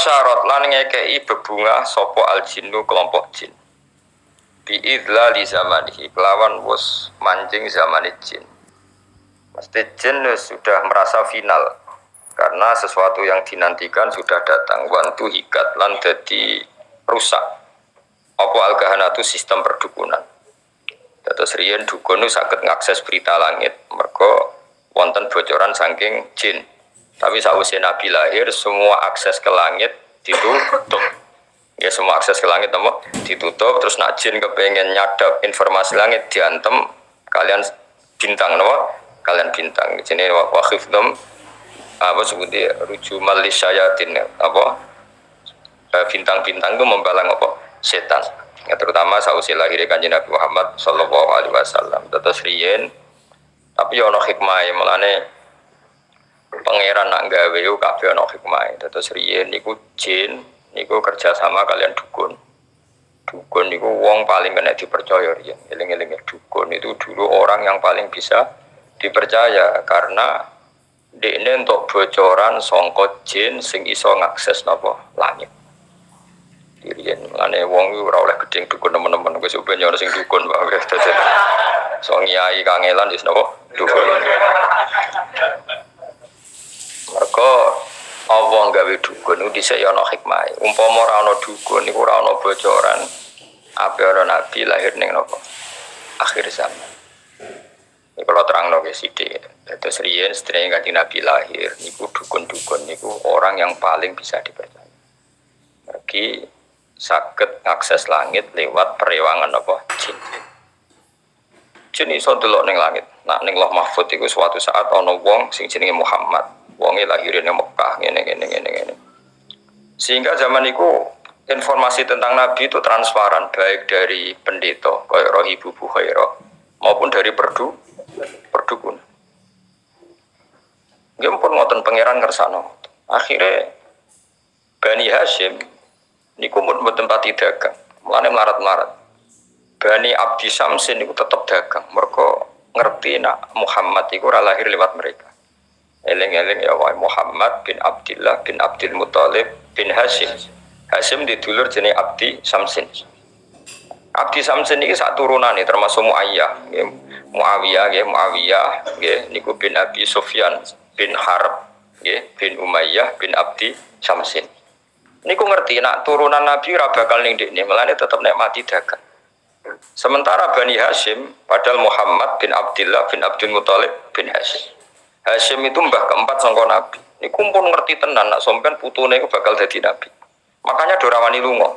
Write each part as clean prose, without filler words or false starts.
Wasyarat lan ngekei bebungah sapa aljinnu kelompok jin. Biidlali zamanihi kelawan wus mancing zamane jin. Mesti jin sudah merasa final karena sesuatu yang dinantikan sudah datang. Wantu hikat lan dadi rusak. Apa al-kahanatu sistem perdukunan. Dados riyen dukun saged ngakses berita langit mergo wonten bocoran saking jin. Tapi sausé Nabi lahir semua akses ke langit ditutup. Ya semua akses ke langit apa? Ditutup. Terus nak jin kepengen nyadap informasi langit diantem kalian bintang apa? Kalian bintang. Jenenge wa khifdum apa sebutnya rujumal lisyayatin apa? Bintang-bintang itu membalang apa? Setan. Ya, terutama sausé lahir Kanjeng Nabi Muhammad sallallahu alaihi wasallam. Terus riyen tapi ono hikmah mulane pangeran nak gawe yo kabeh ana hikmah. Terus riyen niku jin niku kerja sama kalian dukun. Dukun niku wong paling kena dipercaya riyen. Eling-eling dukun itu dulu orang yang paling bisa dipercaya karena dekne entuk bocoran sangka jin sing iso ngakses napa langit. Riyen lane wong ora oleh gedeng dukun temen-temen wis ben yo sing dukun wae dadi. So nyai kangelan wis napa dukun. Mergo Allah gawe dukun niku dhisik ya ana hikmah. Umpama ora ana dukun niku ora ana bocoran ape ora nabi lahir ning napa akhir zaman. Iki kalau terangno ge sithik. Terus riyen sedherenge Kanjeng Nabi lahir niku dukun-dukun niku orang yang paling bisa dipercaya. Mergi saged ngakses langit lewat perewangan apa jin. Jin iso delok ning langit. Nak ning Lauh Mahfuz iku suatu saat ana wong sing jenenge Muhammad. Wonge lahirnya Mekah ngene. Sehingga zaman itu informasi tentang Nabi itu transparan baik dari pendeta kaya Rohibu Bukhairah maupun dari perdukun. Nggih pun ngoten pangeran ngersano. Akhirnya Bani Hashim niku mun mboten pati dagang, mulane melarat-melarat. Bani Abdi Samsin niku tetep dagang, mergo ngerti nak Muhammad iku ora lahir lewat mereka. Eleng-eleng ya wae Muhammad bin Abdullah bin Abdul Muthalib bin Hashim. Hashim didulur jenenge Abdi Samsin. Abdi Samsin iki sak turunane termasuk Muayyah, nggih. Muawiyah nggih niku bin Abi Sufyan bin Harb nggih bin Umayyah bin Abdi Samsin. Niku ngerti nak turunan Nabi ora bakal ning ndekne, melane tetep nek mati dagang. Sementara Bani Hashim padahal Muhammad bin Abdullah bin Abdul Muthalib bin Hashim. Hashim itu mbah keempat sangka Nabi. Niku pun ngerti tenan nak sampean putune iku bakal dadi nabi. Makanya do rawani lunga.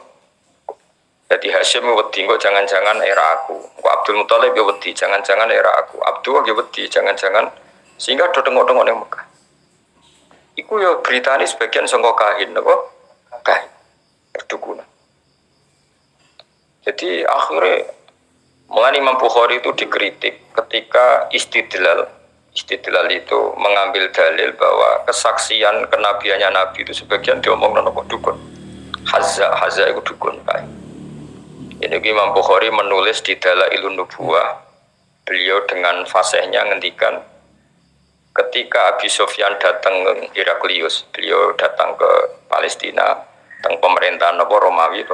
Jadi Hashim wedi kok jangan-jangan era aku. Kok Abdul Muthalib ya wedi jangan-jangan era aku. Abdul ya wedi jangan-jangan sehingga do tengok-tengok ning Mekah. Iku ya beritane sebagian sangka kahin napa? Kahin. Perdukunan. Jadi akhirnya mulai Imam Bukhari itu dikritik ketika istidlal itu mengambil dalil bahwa kesaksian kenabiannya Nabi itu sebagian diomong nopo dukun. Hazza itu dukun Pak. Ini Imam Bukhari menulis di Dalailun Nubuwah. Beliau dengan fasihnya ngendikan ketika Abi Sufyan datang ke Heraklius, beliau datang ke Palestina, teng pemerintahan Romawi.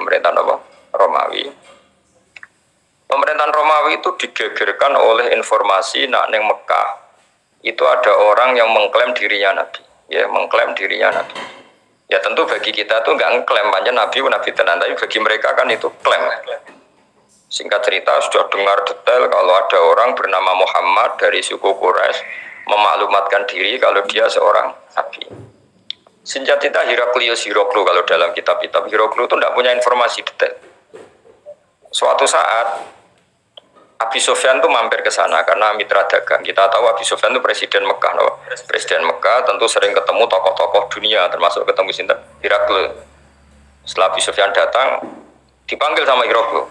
Pemerintahan Romawi itu digegerkan oleh informasi nak neng Mekah itu ada orang yang mengklaim dirinya Nabi, ya mengklaim dirinya Nabi. Ya tentu bagi kita tuh nggak ngeklaim banyak Nabi tenan, tapi bagi mereka kan itu klaim. Singkat cerita sudah dengar detail kalau ada orang bernama Muhammad dari suku Quraisy memaklumatkan diri kalau dia seorang Nabi. Senjata Heraklius kalau dalam kitab-kitab Heraklius itu tidak punya informasi detail. Suatu saat Abi Sufyan itu mampir ke sana karena mitra dagang. Kita tahu Abi Sufyan itu presiden Mekah, no? Presiden Mekah tentu sering ketemu tokoh-tokoh dunia, termasuk ketemu sinten Heraklius. Setelah Abi Sufyan datang, dipanggil sama Heraklius.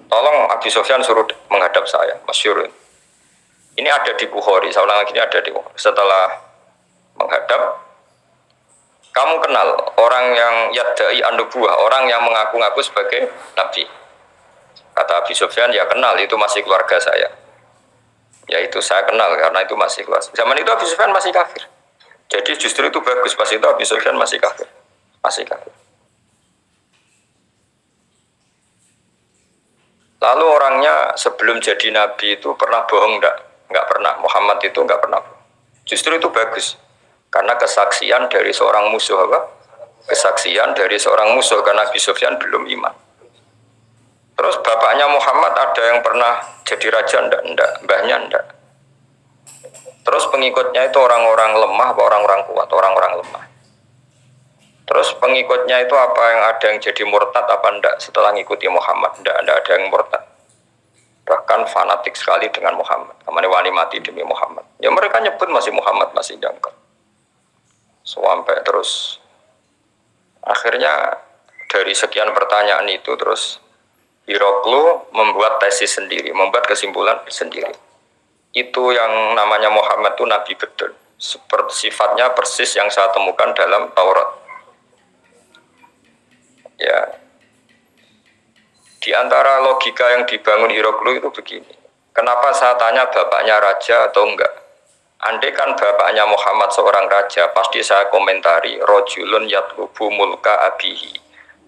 Tolong Abi Sufyan suruh menghadap saya, masyhur. Ini ada di Bukhari, saya ulang lagi ini ada di Bukhari. Setelah menghadap, kamu kenal orang yang yadda'i an-nubuwah, orang yang mengaku-ngaku sebagai nabi. Kata Abi Sufyan, ya kenal, itu masih keluarga saya. Ya itu saya kenal karena itu masih keluarga. Zaman itu Abi Sufyan masih kafir. Jadi justru itu bagus, pas itu Abi Sufyan masih kafir. Masih kafir. Lalu orangnya sebelum jadi nabi itu pernah bohong enggak? Enggak pernah. Muhammad itu enggak pernah. Justru itu bagus. Karena kesaksian dari seorang musuh apa? Kesaksian dari seorang musuh karena Nabi Sufyan belum iman. Terus bapaknya Muhammad ada yang pernah jadi raja enggak? Enggak. Mbahnya enggak. Terus pengikutnya itu orang-orang lemah apa orang-orang kuat? Orang-orang lemah. Terus pengikutnya itu apa yang ada yang jadi murtad apa enggak setelah ngikuti Muhammad? Enggak ada yang murtad. Bahkan fanatik sekali dengan Muhammad. Namanya wani mati demi Muhammad. Ya mereka nyebut masih Muhammad, masih jangkar. Sampai terus akhirnya dari sekian pertanyaan itu terus Hiroklu membuat tesis sendiri, membuat kesimpulan sendiri. Itu yang namanya Muhammad itu nabi betul. Seperti sifatnya persis yang saya temukan dalam Taurat. Ya, di antara logika yang dibangun Hiroklu itu begini. Kenapa saya tanya bapaknya raja atau enggak? Andai kan bapaknya Muhammad seorang raja, pasti saya komentari rojulun yatlubu mulka abihi.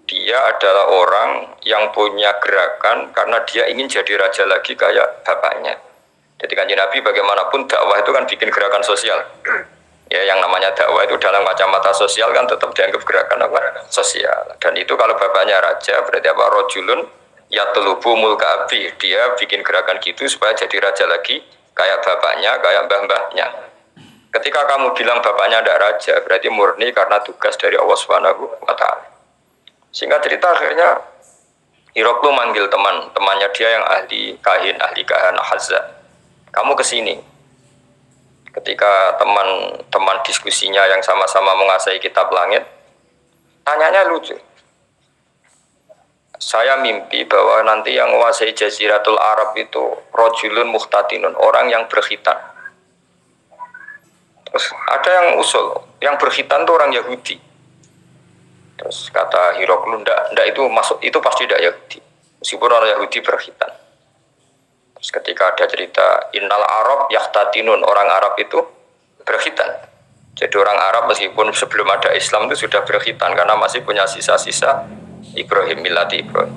Dia adalah orang yang punya gerakan karena dia ingin jadi raja lagi kayak bapaknya. Jadi kanjeng Nabi bagaimanapun dakwah itu kan bikin gerakan sosial. Ya, yang namanya dakwah itu dalam kacamata sosial kan tetap dianggap gerakan apa? Sosial. Dan itu kalau bapaknya raja berarti apa? Rojulun yatlubu mulka abi. Dia bikin gerakan gitu supaya jadi raja lagi kayak bapaknya, kayak mbah-mbahnya. Ketika kamu bilang bapaknya ada raja, berarti murni karena tugas dari Allah Subhanahu wa Ta'ala. Sehingga cerita akhirnya Hiroklu manggil temannya dia yang ahli kahana Hazza. Kamu kesini. Ketika teman-teman diskusinya yang sama-sama menguasai kitab langit, tanyanya lucu. Saya mimpi bahwa nanti yang menguasai Jaziratul Arab itu rojulun muhtatinun, orang yang berkhitan. Terus ada yang usul, yang berkhitan itu orang Yahudi. Terus kata Hiroklu, ndak itu masuk, itu pasti tidak Yahudi. Meskipun orang Yahudi berkhitan. Terus ketika ada cerita innal Arab yahtatinun, orang Arab itu berkhitan. Jadi orang Arab meskipun sebelum ada Islam itu sudah berkhitan karena masih punya sisa-sisa Ibrahim, milati Ibrahim.